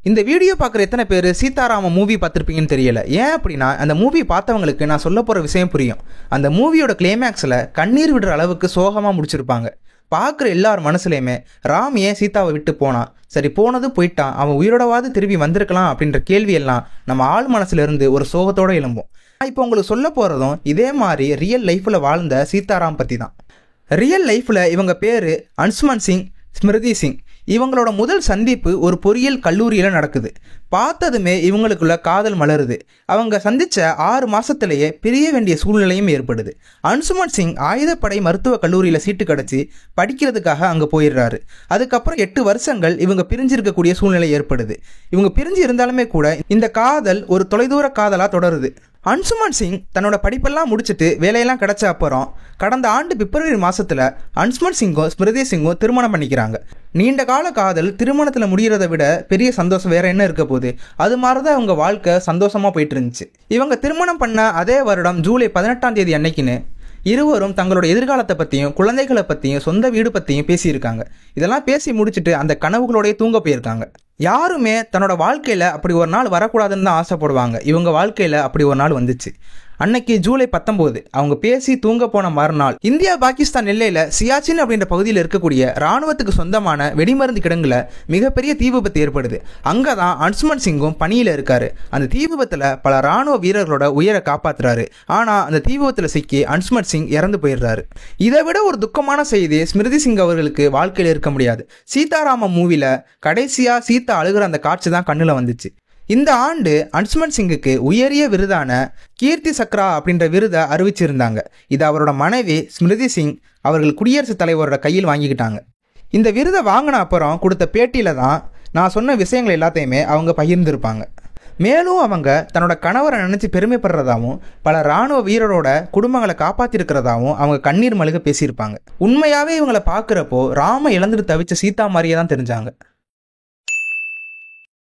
இந்த வீடியோ பார்க்குற எத்தனை பேர் சீதாராம மூவி பார்த்துருப்பீங்கன்னு தெரியல. ஏன் அப்படின்னா அந்த மூவி பார்த்தவங்களுக்கு நான் சொல்ல போகிற விஷயம் புரியும். அந்த மூவியோட கிளைமேக்ஸில் கண்ணீர் விடுற அளவுக்கு சோகமாக முடிச்சிருப்பாங்க. பார்க்குற எல்லார் மனசுலையுமே ராம் ஏன் சீதாவை விட்டு போனான், சரி போனது போயிட்டான், அவன் உயிரோடவாது திரும்பி வந்திருக்கலாம் அப்படின்ற கேள்வியெல்லாம் நம்ம ஆள் மனசுலேருந்து ஒரு சோகத்தோடு எழும்பும். இப்போ உங்களுக்கு சொல்ல போகிறதும் இதே மாதிரி ரியல் லைஃப்பில் வாழ்ந்த சீதாராம் பற்றி தான். ரியல் லைஃப்பில் இவங்க பேர் அன்சுமன் சிங், ஸ்மிருதி சிங். இவங்களோட முதல் சந்திப்பு ஒரு பொறியியல் கல்லூரியில் நடக்குது. பார்த்ததுமே இவங்களுக்குள்ள காதல் மலருது. அவங்க சந்தித்த 6 மாதத்திலேயே பிரிய வேண்டிய சூழ்நிலையும் ஏற்படுது. அன்சுமன் சிங் ஆயுதப்படை மருத்துவக் கல்லூரியில் சீட்டு கிடச்சி படிக்கிறதுக்காக அங்கே போயிடுறாரு. அதுக்கப்புறம் 8 வருஷங்கள் இவங்க பிரிஞ்சிருக்கக்கூடிய சூழ்நிலை ஏற்படுது. இவங்க பிரிஞ்சு இருந்தாலுமே கூட இந்த காதல் ஒரு தொலைதூர காதலாக தொடருது. அன்சுமன் சிங் தன்னோட படிப்பெல்லாம் முடிச்சுட்டு வேலையெல்லாம் கிடைச்ச அப்புறம் கடந்த ஆண்டு பிப்ரவரி மாதத்தில் அன்சுமன் சிங்கும் ஸ்மிருதி சிங்கும் திருமணம் பண்ணிக்கிறாங்க. நீண்ட கால காதல் திருமணத்தில் முடிகிறத விட பெரிய சந்தோஷம் வேற என்ன இருக்க போகுது. அது மாதிரி தான் அவங்க வாழ்க்கை சந்தோஷமாக போயிட்டு இருந்துச்சு. இவங்க திருமணம் பண்ண அதே வருடம் ஜூலை 18ஆம் தேதி அன்னைக்குன்னு இருவரும் தங்களோட எதிர்காலத்தை பற்றியும் குழந்தைகளை பற்றியும் சொந்த வீடு பற்றியும் பேசியிருக்காங்க. இதெல்லாம் பேசி முடிச்சுட்டு அந்த கனவுகளோடய தூங்க போயிருக்காங்க. யாருமே தன்னோட வாழ்க்கையில் அப்படி ஒரு நாள் வரக்கூடாதுன்னு தான் ஆசைப்படுவாங்க. இவங்க வாழ்க்கையில் அப்படி ஒரு நாள் வந்துச்சு. அன்னைக்கு ஜூலை 19 அவங்க பேசி தூங்க போன மறுநாள் இந்தியா பாகிஸ்தான் எல்லையில் சியாச்சின் அப்படின்ற பகுதியில் இருக்கக்கூடிய இராணுவத்துக்கு சொந்தமான வெடிமருந்து கிடங்குல மிகப்பெரிய தீ விபத்து ஏற்படுது. அங்கே தான் அன்சுமன் சிங்கும் பணியில் இருக்காரு. அந்த தீ விபத்தில் பல இராணுவ வீரர்களோட உயிரை காப்பாற்றுறாரு. ஆனால் அந்த தீ விபத்தில் சிக்கி அன்சுமன் சிங் இறந்து போயிடுறாரு. இதை விட ஒரு துக்கமான செய்தி ஸ்மிருதி சிங் அவர்களுக்கு வாழ்க்கையில் இருக்க முடியாது. சீதாராம மூவியில் கடைசியாக சீதா அழுகிற அந்த காட்சி தான் கண்ணில் வந்துச்சு. இந்த ஆண்டு அன்சுமன் சிங்குக்கு உயரிய விருதான கீர்த்தி சக்ரா அப்படின்ற விருதை அறிவிச்சிருந்தாங்க. இது அவரோட மனைவி ஸ்மிருதி சிங் அவர்கள் குடியரசுத் தலைவரோட கையில் வாங்கிக்கிட்டாங்க. இந்த விருதை வாங்கின அப்புறம் கொடுத்த பேட்டியில தான் நான் சொன்ன விஷயங்கள் எல்லாத்தையுமே அவங்க பகிர்ந்திருப்பாங்க. மேலும் அவங்க தன்னோட கணவரை நினச்சி பெருமைப்படுறதாகவும் பல இராணுவ வீரரோட குடும்பங்களை காப்பாற்றிருக்கிறதாகவும் அவங்க கண்ணீர் மல்க பேசியிருப்பாங்க. உண்மையாகவே இவங்களை பார்க்குறப்போ ராம இழந்துட்டு தவிச்ச சீதா மாதிரியே தான் தெரிஞ்சாங்க.